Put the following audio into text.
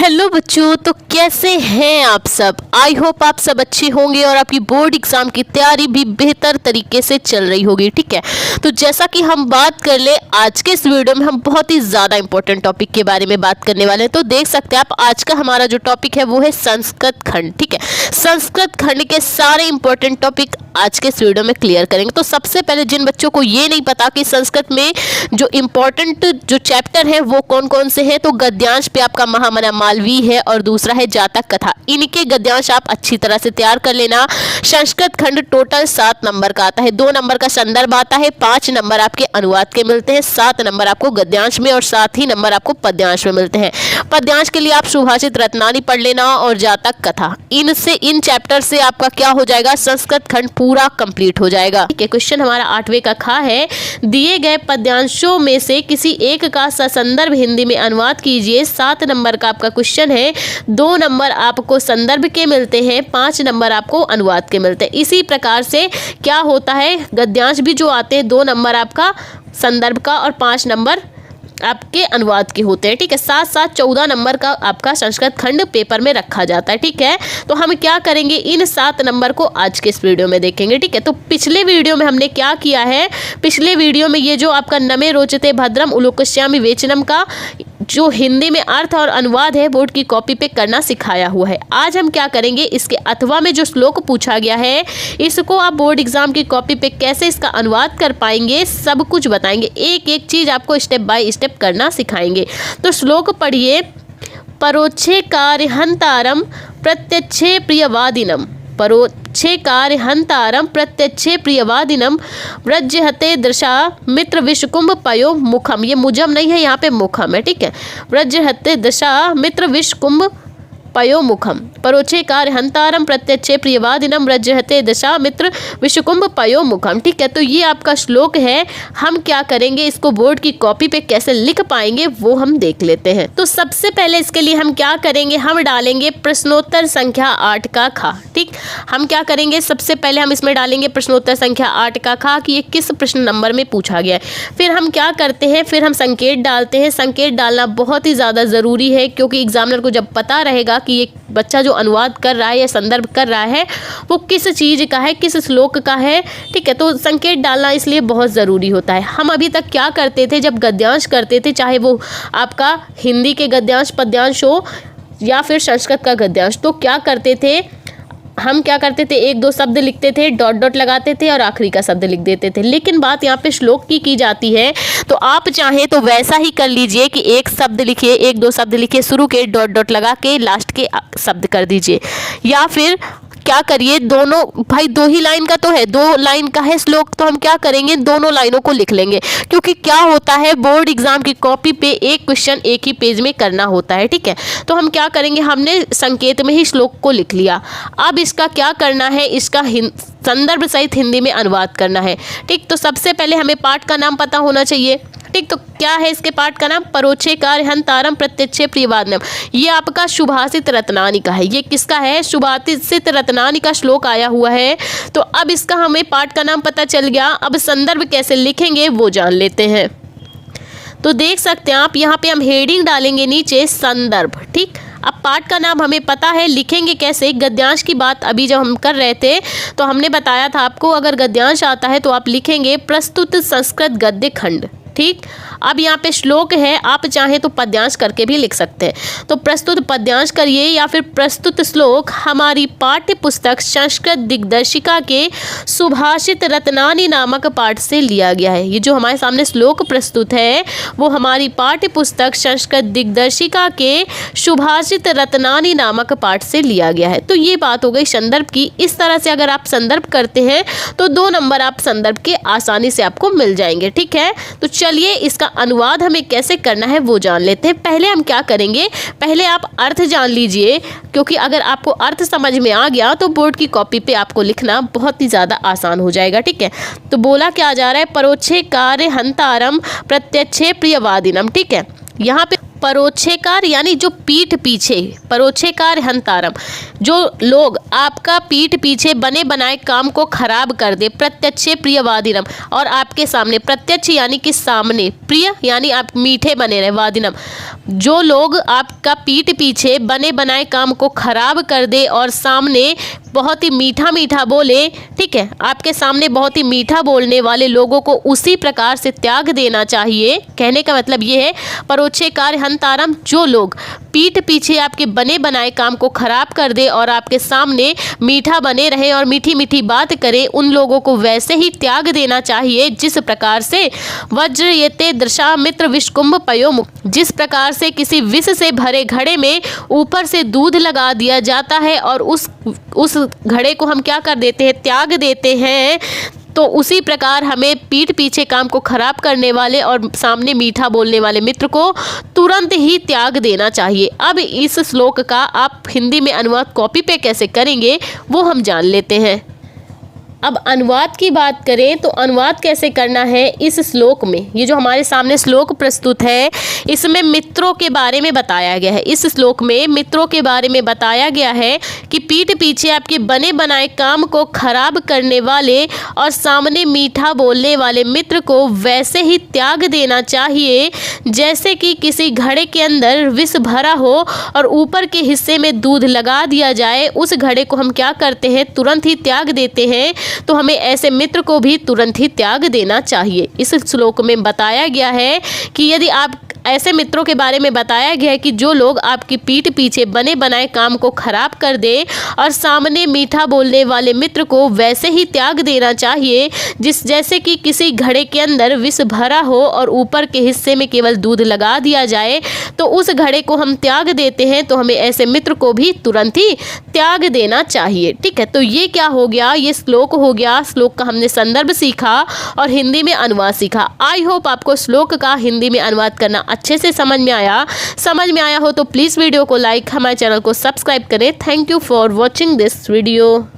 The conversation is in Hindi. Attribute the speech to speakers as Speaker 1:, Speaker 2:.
Speaker 1: हेलो बच्चों, तो कैसे हैं आप सब। आई होप आप सब अच्छे होंगे और आपकी बोर्ड एग्जाम की तैयारी भी बेहतर तरीके से चल रही होगी। ठीक है, तो जैसा कि हम बात कर ले आज के इस वीडियो में हम बहुत ही ज़्यादा इंपॉर्टेंट टॉपिक के बारे में बात करने वाले हैं। तो देख सकते हैं आप, आज का हमारा जो टॉपिक है वो है संस्कृत खंड। ठीक है, संस्कृत खंड के सारे इंपॉर्टेंट टॉपिक आज के इस वीडियो में क्लियर करेंगे। तो सबसे पहले जिन बच्चों को ये नहीं पता कि संस्कृत में जो इंपॉर्टेंट जो चैप्टर है वो कौन कौन से हैं, तो गद्यांश पे आपका महामना मालवीय है और दूसरा है जातक कथा। इनके गद्यांश आप अच्छी तरह से तैयार कर लेना। संस्कृत खंड टोटल 7 नंबर का आता है, 2 नंबर का संदर्भ आता है, 5 नंबर आपके अनुवाद के मिलते हैं, 7 नंबर आपको गद्यांश में और 7 ही नंबर आपको पद्यांश में मिलते हैं। पद्यांश के लिए आप सुभाषित रत्नानी पढ़ लेना और जातक कथा। इनसे इन चैप्टर से आपका क्या हो जाएगा, संस्कृत खंड पूरा कंप्लीट हो जाएगा। ठीक है, क्वेश्चन हमारा 8वें का खा है, दिए गए पद्यांशों में से किसी एक का ससंदर्भ हिंदी में अनुवाद कीजिए। 7 नंबर का आपका क्वेश्चन है, 2 नंबर आपको संदर्भ के मिलते हैं, 5 नंबर आपको अनुवाद के मिलते हैं। इसी प्रकार से क्या होता है, गद्यांश भी जो आते हैं 2 नंबर आपका संदर्भ का और 5 नंबर आपके अनुवाद के होते हैं। ठीक है, 7-7 14 नंबर का आपका संस्कृत खंड पेपर में रखा जाता है। ठीक है, तो हम क्या करेंगे, इन 7 नंबर को आज के इस वीडियो में देखेंगे। ठीक है, तो पिछले वीडियो में हमने क्या किया है, पिछले वीडियो में ये जो आपका नमे रोचते भद्रम उलोकस्यामि वेचनम का जो हिंदी में अर्थ और अनुवाद है बोर्ड की कॉपी पे करना सिखाया हुआ है। आज हम क्या करेंगे, इसके अथवा में जो श्लोक पूछा गया है इसको आप बोर्ड एग्जाम की कॉपी पे कैसे इसका अनुवाद कर पाएंगे सब कुछ बताएंगे। एक एक चीज आपको स्टेप बाय स्टेप करना सिखाएंगे। तो श्लोक पढ़िए, परोक्षे कार्यहंतारम प्रत्यक्षे प्रियवादिनम, परोक्षे कार्यहंतारम प्रत्यक्षे प्रियवादिनम व्रजहते दृशा मित्र विषकुंभ पयो मुखम। ये मुजम नहीं है, यहाँ पे मुखम है। ठीक है, व्रजहते दृशा मित्र विषकुंभ पयो मुखम, परोक्षे कार्यहंतारम प्रत्यक्षे प्रियवादिनम व्रजहते दशा मित्र विषकुंभ पयो मुखम। ठीक है, तो ये आपका श्लोक है। हम क्या करेंगे, इसको बोर्ड की कॉपी पे कैसे लिख पाएंगे वो हम देख लेते हैं। तो सबसे पहले इसके लिए हम क्या करेंगे, हम डालेंगे प्रश्नोत्तर संख्या 8 का खा। ठीक, हम क्या करेंगे, सबसे पहले हम इसमें डालेंगे प्रश्नोत्तर संख्या 8 का खा कि ये किस प्रश्न नंबर में पूछा गया है। फिर हम क्या करते हैं, फिर हम संकेत डालते हैं। संकेत डालना बहुत ही ज़्यादा ज़रूरी है, क्योंकि एग्जामिनर को जब पता रहेगा कि ये बच्चा जो अनुवाद कर रहा है या संदर्भ कर रहा है वो किस चीज़ का है, किस श्लोक का है। ठीक है, तो संकेत डालना इसलिए बहुत ज़रूरी होता है। हम अभी तक क्या करते थे, जब गद्यांश करते थे, चाहे वो आपका हिंदी के गद्यांश पद्यांश हो या फिर संस्कृत का गद्यांश, तो क्या करते थे, हम क्या करते थे, 1-2 शब्द लिखते थे, डॉट डॉट लगाते थे और आखिरी का शब्द लिख देते थे। लेकिन बात यहाँ पे श्लोक की जाती है, तो आप चाहें तो वैसा ही कर लीजिए कि 1 शब्द लिखिए, 1-2 शब्द लिखिए, शुरू के डॉट डॉट लगा के लास्ट के शब्द कर दीजिए। या फिर क्या करिए, दोनों भाई 2 ही लाइन का तो है, 2 लाइन का है श्लोक, तो हम क्या करेंगे, दोनों लाइनों को लिख लेंगे। क्योंकि क्या होता है, बोर्ड एग्जाम की कॉपी पे एक क्वेश्चन एक ही पेज में करना होता है। ठीक है, तो हम क्या करेंगे, हमने संकेत में ही श्लोक को लिख लिया। अब इसका क्या करना है, इसका संदर्भ सहित हिंदी में अनुवाद करना है। ठीक, तो सबसे पहले हमें पाठ का नाम पता होना चाहिए। ठीक, तो क्या है इसके पाठ का नाम, परोक्षे कार्यहंतारम प्रत्यक्षे प्रियवादिनम। ये आपका सुभाषित रत्नानी का है। ये किसका है, सुभाषित रत्नानी का श्लोक आया हुआ है। तो अब इसका हमें पाठ का नाम पता चल गया। अब संदर्भ कैसे लिखेंगे वो जान लेते हैं। तो देख सकते हैं आप, यहाँ पे हम हेडिंग डालेंगे नीचे संदर्भ। ठीक, अब पाठ का नाम हमें पता है, लिखेंगे कैसे। गद्यांश की बात अभी जब हम कर रहे थे तो हमने बताया था आपको, अगर गद्यांश आता है तो आप लिखेंगे प्रस्तुत संस्कृत गद्य खंड। ठीक, अब यहाँ पे श्लोक है, आप चाहें तो पद्यांश करके भी लिख सकते हैं। तो प्रस्तुत पद्यांश करिए या फिर प्रस्तुत श्लोक हमारी पाठ्य पुस्तक संस्कृत दिग्दर्शिका के सुभाषित रत्नानी नामक पाठ से लिया गया है। ये जो हमारे सामने श्लोक प्रस्तुत है वो हमारी पाठ्य पुस्तक संस्कृत दिग्दर्शिका के सुभाषित रत्नानी नामक पाठ से लिया गया है। तो ये बात हो गई संदर्भ की। इस तरह से अगर आप संदर्भ करते हैं तो 2 नंबर आप संदर्भ के आसानी से आपको मिल जाएंगे। ठीक है, तो चलिए इसका अनुवाद हमें कैसे करना है वो जान लेते हैं। पहले हम क्या करेंगे, पहले आप अर्थ जान लीजिए, क्योंकि अगर आपको अर्थ समझ में आ गया तो बोर्ड की कॉपी पे आपको लिखना बहुत ही ज़्यादा आसान हो जाएगा। ठीक है, तो बोला क्या जा रहा है, परोक्षे कार्यहंतारम प्रत्यक्षे प्रियवादिनम। ठीक है, यहाँ पे परोक्षेकार यानी जो पीठ पीछे, परोक्षेकार हंतारम, जो लोग आपका पीठ पीछे बने बनाए काम को खराब कर दे, प्रत्यक्षे प्रियवादिनम, और आपके सामने, प्रत्यक्ष यानी कि सामने, प्रिय यानी आप मीठे बने रहे, वादिनम, जो लोग आपका पीठ पीछे बने बनाए काम को खराब कर दे और सामने बहुत ही मीठा मीठा बोले, ठीक है, आपके सामने बहुत ही मीठा बोलने वाले लोगों को उसी प्रकार से त्याग देना चाहिए। कहने का मतलब ये है, परोक्षेकार हंतारम, जो लोग पीठ पीछे आपके बने बनाए काम को खराब कर दे और आपके सामने मीठा बने रहे और मीठी मीठी बात करे, उन लोगों को वैसे ही त्याग देना चाहिए जिस प्रकार से वज्र येते दृशा मित्र विषकुंभ पयोमुख, जिस प्रकार से किसी विष से भरे घड़े में ऊपर से दूध लगा दिया जाता है और उस घड़े को हम क्या कर देते हैं, त्याग देते हैं। तो उसी प्रकार हमें पीठ पीछे काम को खराब करने वाले और सामने मीठा बोलने वाले मित्र को तुरंत ही त्याग देना चाहिए। अब इस श्लोक का आप हिंदी में अनुवाद कॉपी पे कैसे करेंगे वो हम जान लेते हैं। अब अनुवाद की बात करें तो अनुवाद कैसे करना है इस श्लोक में। ये जो हमारे सामने श्लोक प्रस्तुत है इसमें मित्रों के बारे में बताया गया है। इस श्लोक में मित्रों के बारे में बताया गया है कि पीठ पीछे आपके बने बनाए काम को खराब करने वाले और सामने मीठा बोलने वाले मित्र को वैसे ही त्याग देना चाहिए जैसे कि किसी घड़े के अंदर विष भरा हो और ऊपर के हिस्से में दूध लगा दिया जाए। उस घड़े को हम क्या करते हैं, तुरंत ही त्याग देते हैं। तो हमें ऐसे मित्र को भी तुरंत ही त्याग देना चाहिए। इस श्लोक में बताया गया है कि यदि आप ऐसे मित्रों के बारे में बताया गया है कि जो लोग आपकी पीठ पीछे बने बनाए काम को खराब कर दे और सामने मीठा बोलने वाले मित्र को वैसे ही त्याग देना चाहिए जैसे कि किसी घड़े के अंदर विष भरा हो और ऊपर के हिस्से में केवल दूध लगा दिया जाए, तो उस घड़े को हम त्याग देते हैं। तो हमें ऐसे मित्र को भी तुरंत ही त्याग देना चाहिए। ठीक है, तो ये क्या हो गया, ये श्लोक हो गया। श्लोक का हमने संदर्भ सीखा और हिंदी में अनुवाद सीखा। आई होप आपको श्लोक का हिंदी में अनुवाद करना अच्छे से समझ में आया हो तो प्लीज़ वीडियो को लाइक, हमारे चैनल को सब्सक्राइब करें। Thank you for watching this video.